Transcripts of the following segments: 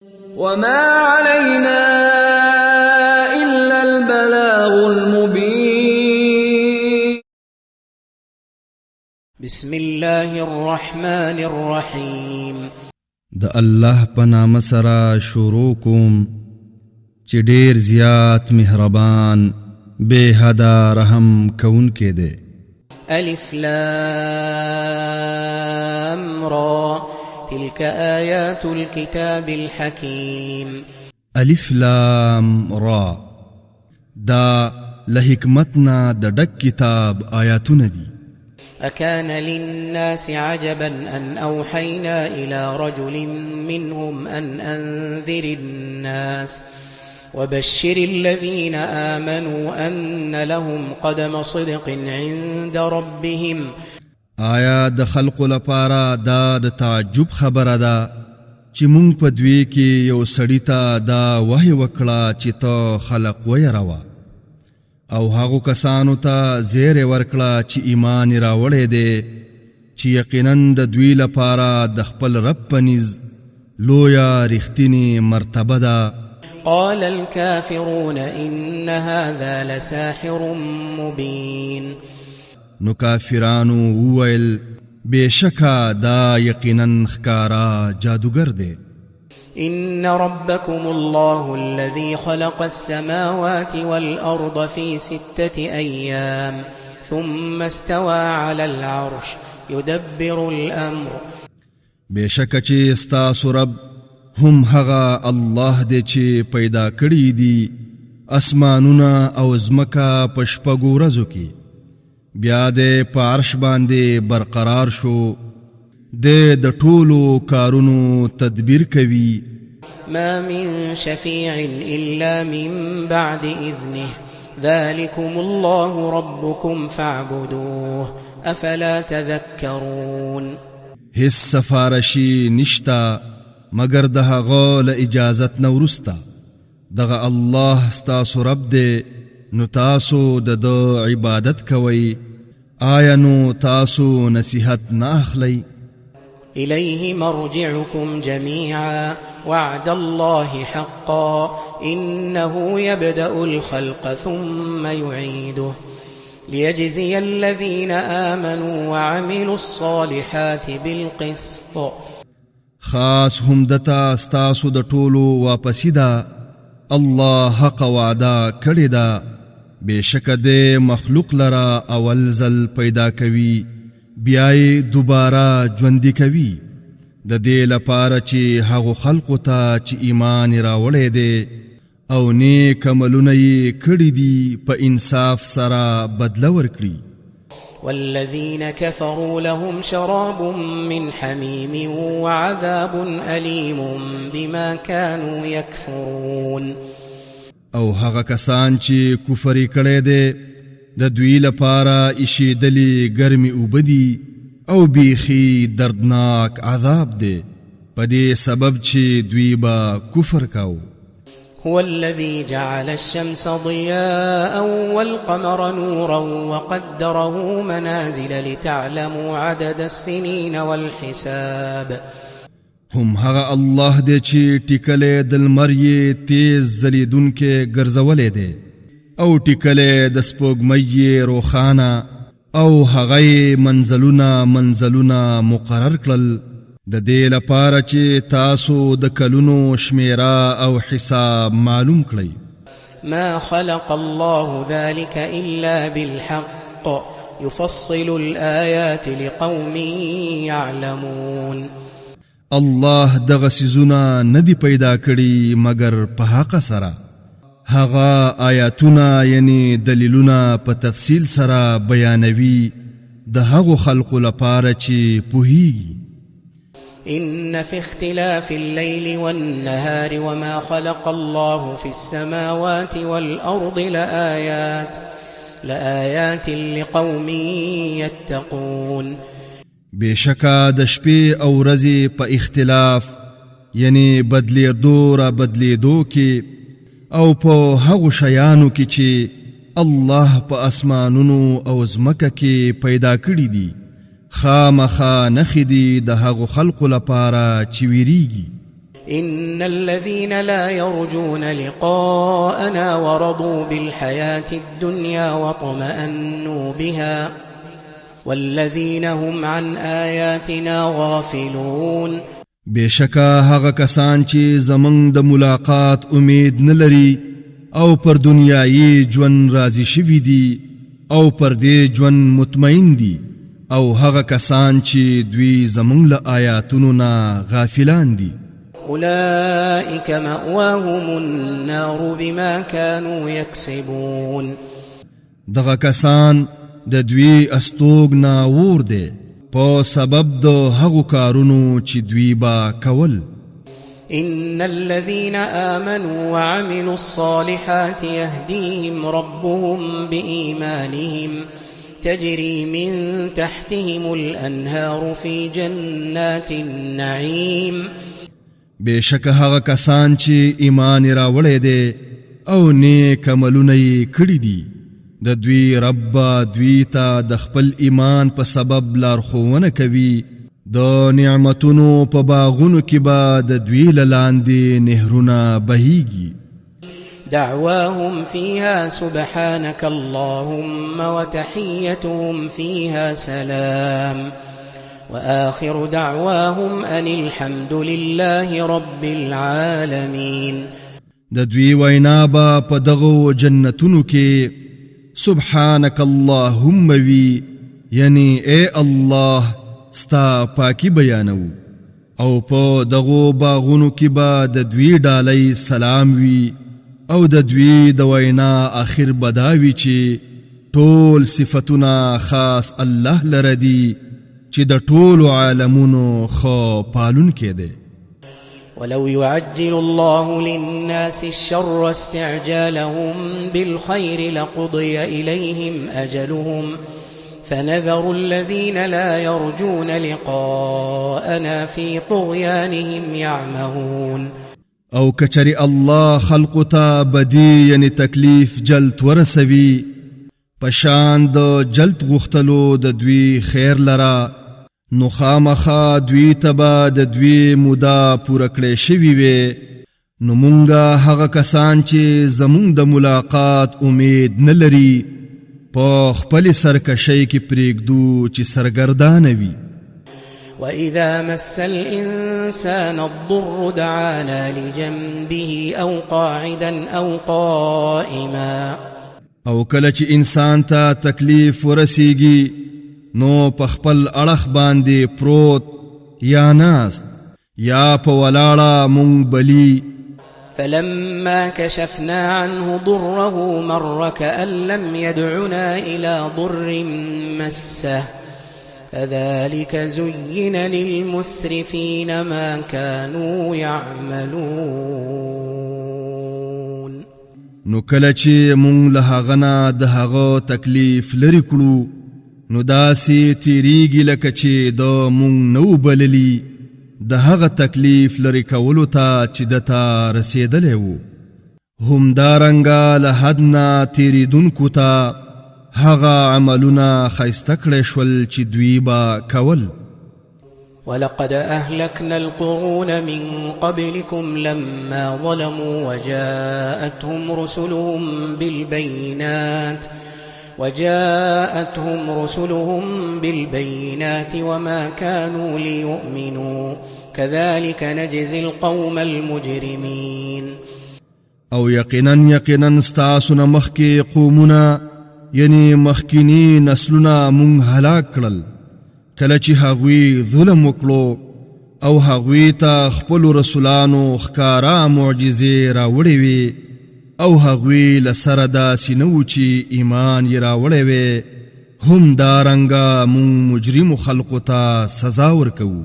وما علينا إلا البلاغ المبين. بسم الله الرحمن الرحيم. د الله په نام سره شروع کوم چې ډېر زیات مهربان بے حدا رحم کوونکی دی. الف لام را تلك آيات الكتاب الحكيم. الف لام را دا لحکمتنا د ډک کتاب آیاتونه دي. أكان للناس عجبا أن أوحينا إلى رجل منهم أن أنذر الناس وبشر الذين آمنوا أن لهم قدم صدق عند ربهم. آیا د خلق لپاره دا د تعجب خبره ده چې مونږ په دوی کې یو سړی ته دا وحی وکړه چې ته خلق ویروه او هغو کسانو ته زیر ورکړه چې ایمان راوړی دی چې یقینا د دوی لپاره د خپل رب په نزد لویه رښتینې مرتبه ده. قال الكافرون إن هذا لساحر مبين. نو کافرانو وویل بېشکه دا یقینا ښکارا جادوګر دی. إن ربكم الله الذي خلق السماوات والأرض في 6 أيام ثم استوى على العرش يدبر الأمر. بېشکه چې ستاسو رب هم هغه الله دی چې پیدا کړي دي اسمانونه او ځمکه په شپږو ورځو کې بیا دې په عرش باندې برقرار شو. دې د ټولو کارونو تدبیر کوي. ما من شفيع إلا من بعد إذنه ذلكم الله ربكم فاعبدوه أفلا تذكرون. هیڅ سفارشي نشتا مگر د هغه له اجازت نه وروسته. دغه الله ستاسو رب دی نو تاسو د ده عبادت کوئ. آیا نو تاسو نصیحت نه اخلئ؟ إليه مرجعكم جميعا وعد الله حقا إنه يبدأ الخلق ثم يعيده ليجزي الذين آمنوا وعملوا الصالحات بالقسط. خاص هم دتا ستاسو د ټولو واپسی ده. الله حق وعده کړې ده. بېشکه د مخلوق لره اول ځل پیدا کوي بیا یې دوباره ژوندي کوي د دې لپاره چې هغو خلقو ته چې ایمان یې راوړی دی او نیک عملونه یې کړي دي په انصاف سره بدله ورکړي. والذين كفروا لهم شراب من حميم وعذاب أليم بما كانوا يكفرون. او هغه کسان چې کفر یې کړی دی د دوی لپاره ایشېدلې ګرمې اوبه دي او بیخي دردناک عذاب دی په دې سبب چې دوی به کفر کاو. هو الذي جعل الشمس ضياء والقمر نورا وقدره منازل لتعلموا عدد السنين والحساب. هم هغه الله دی چې ټیکلې د لمر یې تیز ځلېدونکی ګرځولی دی او ټیکلې د سپوږمۍ یې روښانه او هغه یې منزلونه مقرر کړل د دې لپاره چې تاسو د کلونو شمیره او حساب معلوم کړئ. ما خلق الله ذلك إلا بالحق يفصل الآيات لقوم يعلمون. الله دغه څیزونه ندي پیدا کړي مگر په حق سره. هغه آیاتونه یعنی دلیلونه په تفصیل سره بیانوي د هغو خلقو لپاره چې پوهیږي. إن في اختلاف الليل والنهار وما خلق الله في السماوات والأرض لآيات لقوم يتقون. بشکا د شپې او ورځې په اختلاف یعنی بدلیدو را بدلیدو کې او په هغو شیانو کې چې الله په اسمانونو او ځمکه کې پیدا کړي دي خامخا نخې دي د هغو خلقو لپاره چې ویریږي. إن الذين لا يرجون لقاءنا ورضوا بالحياة الدنيا واطمأنوا بها والذين هم عن آياتنا غافلون. بشکا هغه کسان چې زمنګ د ملاقات امید نلري او پر دنیايي ژوند راضي شوي دي او پر دې ژوند مطمئن دي او هغه کسان چې دوی زمنګ له آیاتونو نه غافلان دي. أولئك مأواهم النار بما كانوا يكسبون. دغه کسان د دوی استوګ نه اور دي په سبب د هغو کارونو چې دوی با کول. إن الذين آمنوا وعملوا الصالحات يهديهم ربهم بإيمانهم تجري من تحتهم الأنهار في جنات النعيم. بشک هغه کسان چې ایمان راوړی دی او نیک عملونه یې کړي دي د دوی رب دوی ته د خپل ایمان په سبب لارښوونه کوي د نعمتونو په باغونو کې به د دوی له لاندې نهرونه بهیږي. دعواهم فيها سبحانك اللهم وتحيتهم فيها سلام وآخر دعواهم أن الحمد لله رب العالمين. د دوی وینا به په دغو جنتونو کې سبحانك اللهم وی یعنی اے الله ستا پاکی بیانو او په دغو باغونو کې به د دوی ډالۍ سلام وی او د دوی د وینا آخر بداوی چې ټول صفتونه خاص الله لره دي چې د ټول عالمونو خو پالون کې دی. ولو يعجل الله للناس الشر استعجالهم بالخير لقضي إليهم أجلهم فنذر الذين لا يرجون لقاءنا في طغيانهم يعمهون. او کچری الله خلق ته بدی یعنی تکلیف جلت ورسوي پشان د جلت غختلو د دوی خیر لرا نو خامخا دوی تبا د دوی مودا پوره کړی شوي وي نو مونږه هغه کسان چې زمونږ د ملاقات امید نه لري په خپل سرکشۍ کې پرېږدو چې سرګردانه وي. وإذا مس الإنسان الضر دعانا لجنبه أو قاعدا أو قائما. او کله چې انسان ته تکلیف ورسیږي نو په خپل اړخ باندې پروت یا ناست یا په ولاړه مونږ بلی. فلما كشفنا عنه ضره مر كأن لم يدعنا إلى ضر مسه كذلك زين للمسرفين ما كانوا يعملون. نو کله چې مونږ له هغه نه د هغه تکلیف لرې کړو نو داسې تیریږي لکه چې د مونږ نو بللی د هغه تکلیف لرې کولو ته چې دته رسېدلی و. همدارنګه له حد نه تیریدونکو ته هغه عملونه ښایسته کړی شول چې دوی به کول. ولقد أهلكنا القرون من قبلكم لما ظلموا وجاءتهم رسلهم بالبينات وما كانوا ليؤمنوا كذلك نجزي القوم المجرمين. او یقینا ستاسو مخکې قومونه یعنی مخکینی نسلونه مونږ هلاک کړل کله چې هغوی ظلم وکړو او هغوی ته خپلو رسولانو ښکارا معجزې راوړې وې او هغوی له سره داسې نه و چې ایمان یې راوړی وی همدارنګه مونږ مجرمو خلقو ته سزا ورکوو.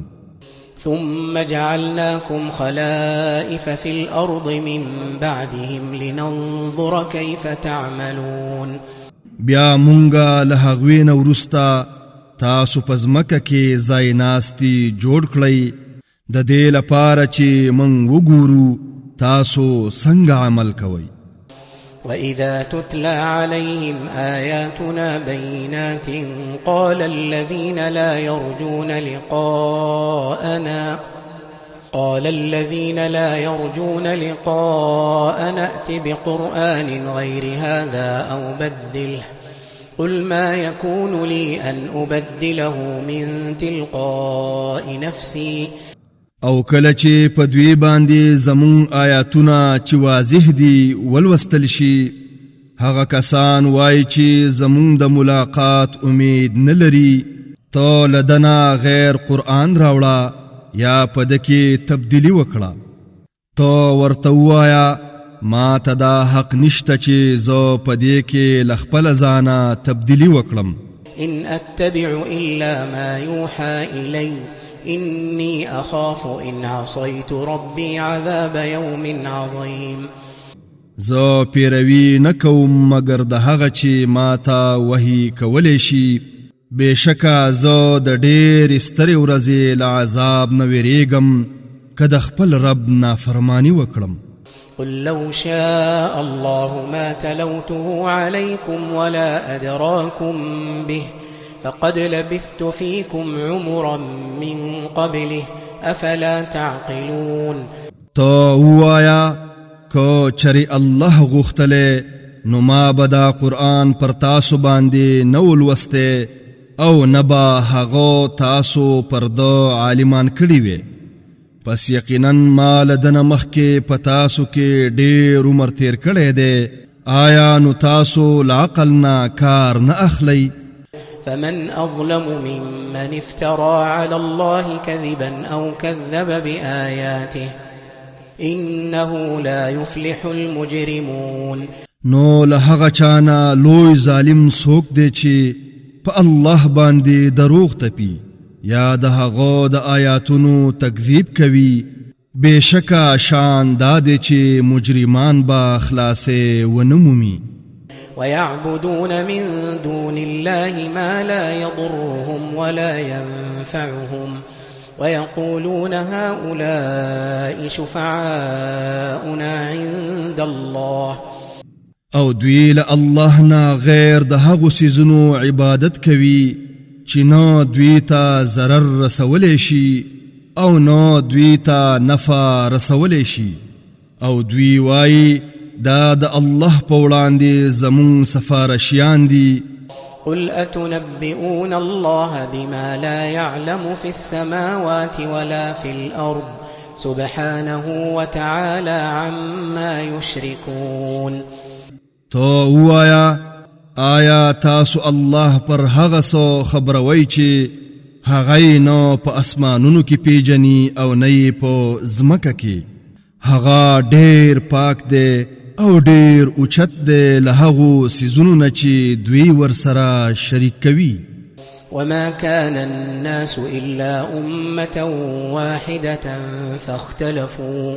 ثم جعلناكم خلائف في الأرض من بعدهم لننظر كيف تعملون. بیا مونږه له هغوی نه وروسته تاسو په ځمکه کې ځای ناستي جوړ کړئ د دې لپاره چې مونږ وګورو تاسو څنګه عمل کوئ. وإذا تتلى عليهم آياتنا بينات قال الذين لا يرجون لقاء نأت بقرآن غير هذا أو بدله قل ما يكون لي أن أبدله من تلقاء نفسي او کله چې په دوی باندې زمون آیاتونه چې واضح دي ولوستل شي هغه کسان وای چې زمون د ملاقات امید نه لري ته لدنا غیر قرآن راوړه یا په دکې تبدیلی وکړه ته ورته وایا ما ته دا حق نشته چې زه په دې کې له خپل ځانه تبدیلی وکړم إن أتبع إلا ما يوحى إلي إني أخاف إن عصيت ربي عذاب يوم عظيم زه پیروي نه کوم مګر د هغه چې ما ته وحي کولی شي بېشکه زه د ډېرې سترې ورځې له عذاب نه ویریږم که د خپل رب نافرماني وکړم قل لو شاء الله ما تلوته عليكم ولا أدراكم به فقد لبثت فيكم عمرا من قبله أفلا تعقلون تو وایا کو چری الله غختله نو ما بدا قرآن پر تاسو باندې نو لوسته او نبا هغو تاسو پر دو عالمان کړي وي پس یقینا ما لدن مخکې پتاسو کې ډېر عمر تیر کړی دی آیا نو تاسو لعقلنا کار نه اخلی فمن أظلم ممن افترى على الله كذبا أو كذب بآياته إنه لا يفلح المجرمون نو لهغه چانا لوی ظالم څوک دی چې په الله باندې دروغ تپي یا د هغو د آیاتونو تکذیب کوي بېشکه شان دا دی چې مجرمان به خلاصې ونه مومي ويعبدون من دون الله ما لا يضرهم ولا ينفعهم ويقولون هؤلاء شفعاؤنا عند الله او دوی له الله نه غیر د هغو څیزونو عبادت کوي چې نه دوی ته ضرر رسولی شي او نه دوی ته نفع رسولی شي او دوی وایي دا د الله په وړاندې زمون سفارشیان دي قل أتنبئون الله بما لا يعلم في السماوات ولا في الأرض سبحانه وتعالى عما يشركون تو وایا آیا تاسو الله پر هغه څه خبروي چې هغه نو په اسمانونو کې پیژني او نه په ځمکه کې هغه ډېر پاک دی او ډېر اوچت دی له هغو څیزونو نه چې دوی ورسره شریک کوي وما كان الناس إلا أمة واحدة فاختلفوا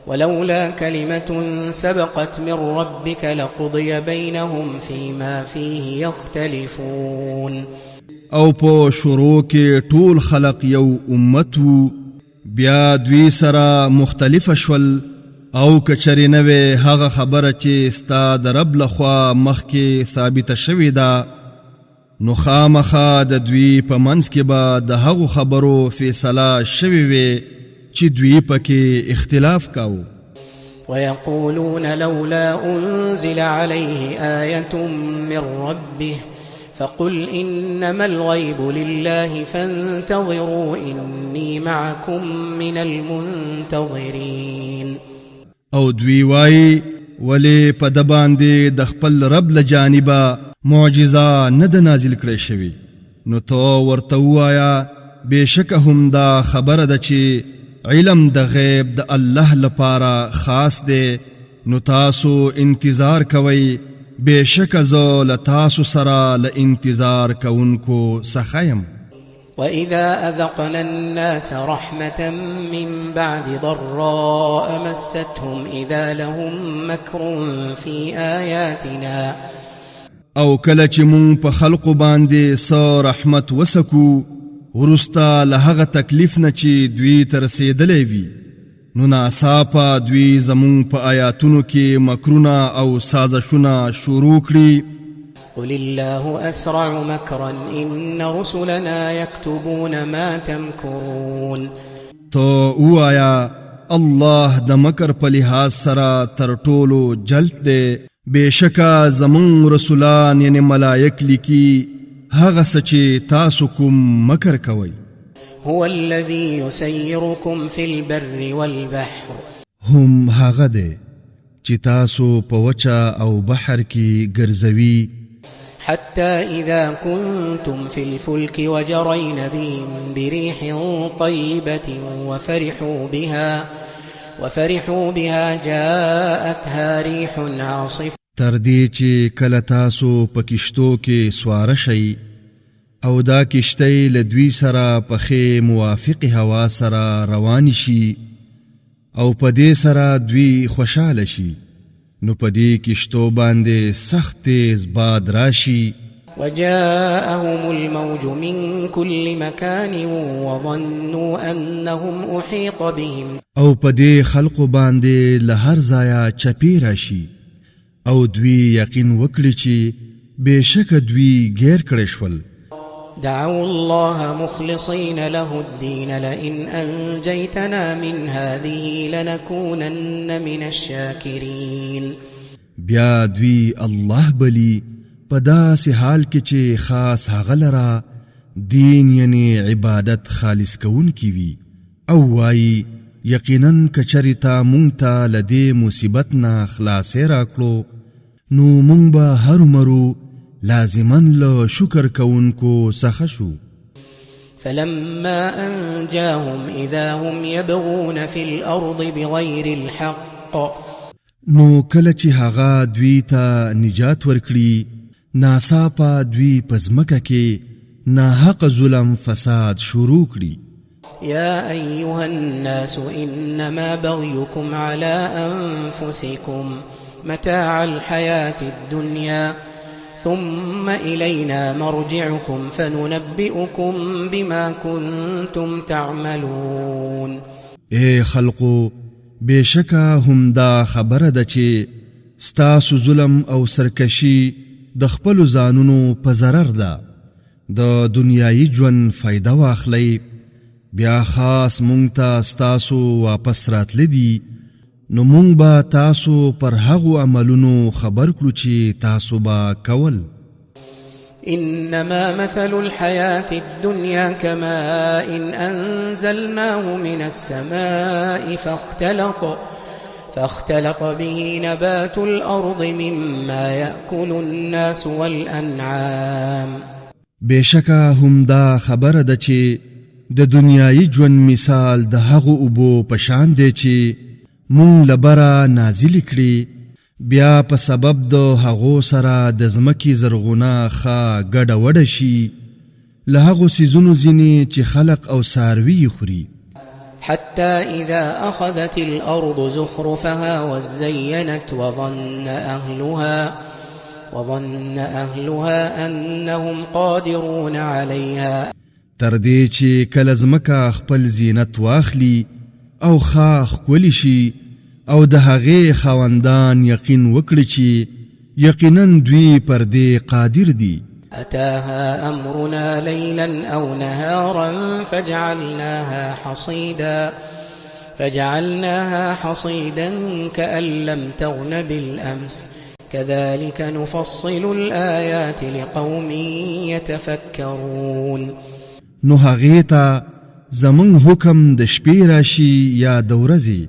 ولولا كلمة سبقت من ربك لقضي بينهم فيما فيه يختلفون او په شروع کې ټول خلق یو امت وو بیا دوی سره مختلف شول او کچری نوې هغه خبره چې ستا د رب لخوا مخکې ثابته شوې ده نو خامخا د دوی په منځ کې به د هغو خبرو فیصله شوې وي چې دوی پکې اختلاف کاوه ويقولون لولا أنزل عليه آية من ربه فقل إنما الغيب لله فانتظروا إني معكم من المنتظرين او دوی وای ولی په د باندې د خپل رب له جانبه معجزه نه د نازل کړی شوی نو تو ورته وایا بېشکه هم دا خبره ده چې علم د غیب د الله لپاره خاص دی نو تاسو انتظار کوئ بېشکه زه له تاسو سره له انتظار کوونکو څخه یم وإذا أذقنا الناس رحمة من بعد ضراء مستهم إذا لهم مكر في آياتنا او کله چې مونږ په خلقو باندې څه رحمت وسکو ورستا له هغه تکلیف نه چې دوی ته رسېدلی وي نو ناڅاپه دوی زمونږ په آیاتونو کې مکرونه او سازشونه شروع کړي قل الله أسرع مكرا إن رسلنا يكتبون ما تمكرون تو اوایا الله د مکر په لحاظ سره تر ټولو جلد دی. بېشکه زمون رسولان یعنی ملائک لیکي هغه څه چې تاسو کوم مکر کوئ. هو الذي يسيركم في البر والبحر هم هغه دی چې تاسو په وچه او بحر کې ګرځوي. حتى إذا كنتم في الفلك وجرين بهم بريح طيبة وفرحوا بها جاءتها ريح عاصف. تر دې چې کله تاسو په کشتو کې سواره شئ او دا کشتۍ له دوی سره په ښې موافق هوا سره روان شي او په دې سره دوی خوشاله شي، نو په دې کشتو باندې سخت تیز باد راشي. وجاءهم الموج من كل مكان وظنوا أنهم أحيط بهم. او په دې خلقو باندې له هر ځایه چپی راشي او دوی یقین وکړي چې بېشکه دوی غیر کړی شول. دعوا الله مخلصين له الدين لئن أنجيتنا من هذه لنكونن من الشاكرين. بیا دوی الله بلی په داسې حال کې چې خاص هغه لره دین یعنی عبادت خالص کوونکی وي او وایي یقینا کچری تا مونږ ته له دې مصیبت نه خلاصې راکړو نو مونږ به هرومرو لازمن له شکر کوونکو څخه شو. فلما أنجاهم إذا هم يبغون في الأرض بغير الحق. نو کله چې هغه دوی ته نجات ورکړي ناڅاپه دوی په ځمکه کې ناحق ظلم فساد شروع کړي. يا أيها الناس إنما بغيكم على أنفسكم متاع الحياة الدنيا ثم إلينا مرجعكم فننبئكم بما كنتم تعملون. اے خلقو بېشکه هم دا خبره ده چې ستاسو ظلم او سرکشي د خپلو ځانونو په ضرر ده. د دنیایي ژوند فایده واخلئ بیا خاص مونږ ته ستاسو واپس راتلی دي نو مونږ به تاسو پر هغو عملونو خبر کړو چې تاسو به کول. إنما مثل الحياة الدنيا كماء إن أنزلناه من السماء فاختلط به نبات الأرض مما يأكل الناس والأنعام. بېشکه هم دا خبره ده چې د دنیایي ژوند مثال د هغو اوبو په شان دی چې مونږ له بره نازلې کړي بیا په سبب د هغو سره د ځمکې زرغونه ښه ګډه وډه شي له هغو څیزونو ځینې چې خلق او څاروي خوري. حتى إذا أخذت الأرض زخرفها وزينت وظن أهلها أنهم قادرون عليها. تر دې چې کله ځمکه خپل زینت واخلي او خاخ کولی شي او د هغې خاوندان یقین وکړي چې یقینا دوی پر دې قادر دي. أتاها أمرنا ليلا أو نهارا فجعلناها حصيدا كأن لم تغن بالأمس كذلك نفصل الآيات لقوم يتفكرون. نو هغې ته زمون حکم د شپې راشي یا د ورځې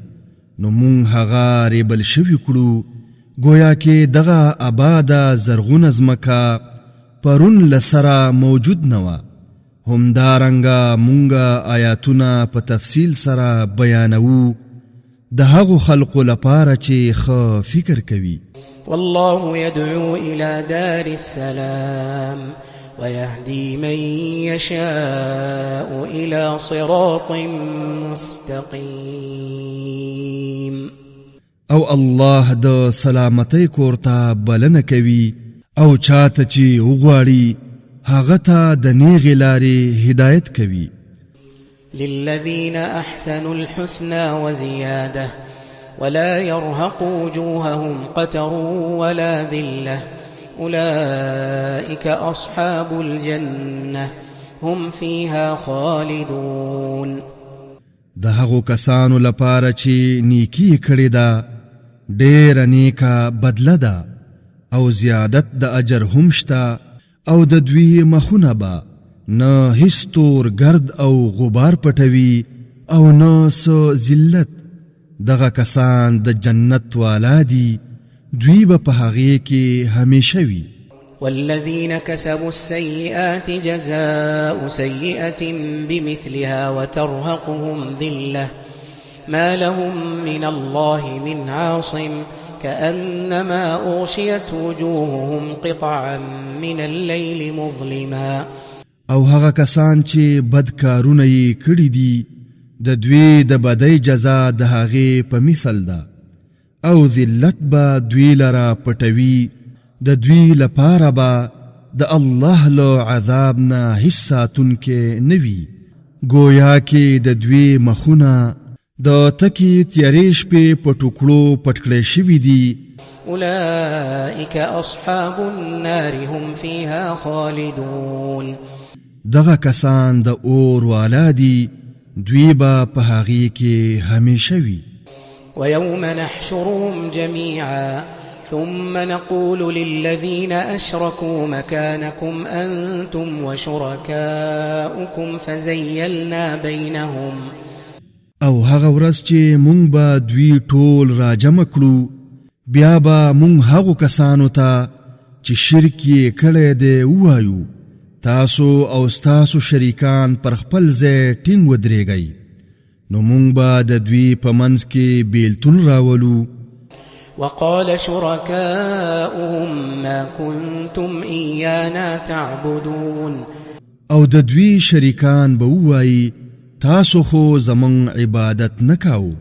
نو مونږ هغه ریبل شوي کړو گویا کې دغه آباده زرغونه ځمکه پرون له سره موجود نه وه. همدارنګه مونږه آیاتونه په تفصیل سره بیانوو د هغو خلقو لپاره چې ښه فکر کوي. والله يدعو إلى دار السلام ويهدي من يشاء إلى صراط مستقيم. او الله د سلامتی کورته بلنه کوي او چاته چې وغواړي هغه ته د نیغې لارې هدایت کوي. للذين أحسنوا الحسنى وزيادة ولا يرهق وجوههم قتر ولا ذلة أولئك أصحاب الجنة هم فيها خالدون. د هغو کسانو لپاره چې نیکی کړې ده ډېره نیکه بدله ده او زیادت د اجر هم شته او د دوی مخونه به نه هیڅ تور گرد او غبار پټوي او نه څه ذلت دغه کسان د جنت والا دي دوی به په هغې کې همیشه وي والذين كسبوا السيئات جزاء سيئة بمثلها وترهقهم ذلة ما لهم من الله من عاصم كأنما أغشيت وجوههم قطعا من الليل مظلما او هغه کسان چې بدکارونه یې کړي دي د دوی د بدۍ جزا د هغې په مثل ده او ذلت به دوی لره پټوي د دوی لپاره به د الله له عذاب نه هیڅ ساتونکی نه وي ګویا کې د دوی مخونه د تکي تیارې شپې په ټوکړو پټ کړی شوي دي أولئك أصحاب النار هم فيها خالدون دغه کسان د اور والا دي دوی به په هغې کې همیشه وي ويوم نحشرهم جميعا ثم نقول للذين أشركوا مكانكم أنتم وشركاؤكم فزيلنا بينهم او هغه ورځ چې مونږ به دوی ټول راجمع کړو بیا به مونږ هغو کسانو ته چې شرک یې کړی دی ووایو تاسو او ستاسو شریکان پر خپل ځای ټینګ ودرېږئ نو مونږ به د دوی په منځ کې بیلتون راولو وقال شركاؤهم ما كنتم إيانا تعبدون او د دوی شریکان به ووایي تاسو خو زمون عبادت نکاو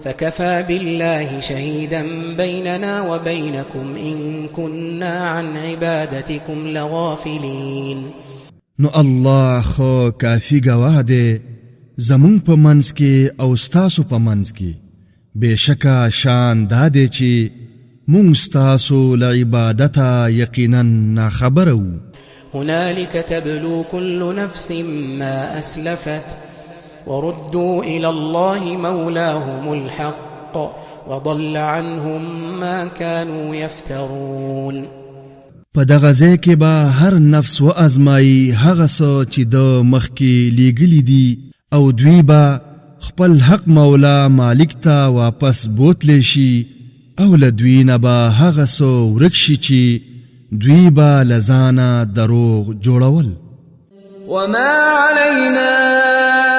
فكفى بالله شهيدا بيننا وبينكم إن كنا عن عبادتكم لغافلين نو الله خو کافی گواه دی زمون په منځ کې او ستاسو په منځ کې بېشکه شان دا دی چې مونږ ستاسو له عبادته یقینا ناخبره وو هنالك تبلو كل نفس ما أسلفت وردوا إلى الله مولاهم الحق وضل عنهم ما كانوا يفترون په دغه ځای کې به هر نفس وازمایي هغه څه چې د مخکې لیږلي دي او دوی به خپل حق مولا مالک ته واپس بوتلی شي او له دوی نه به هغه څه ورک شي چې دوی به له ځانه دروغ جوړول وما علينا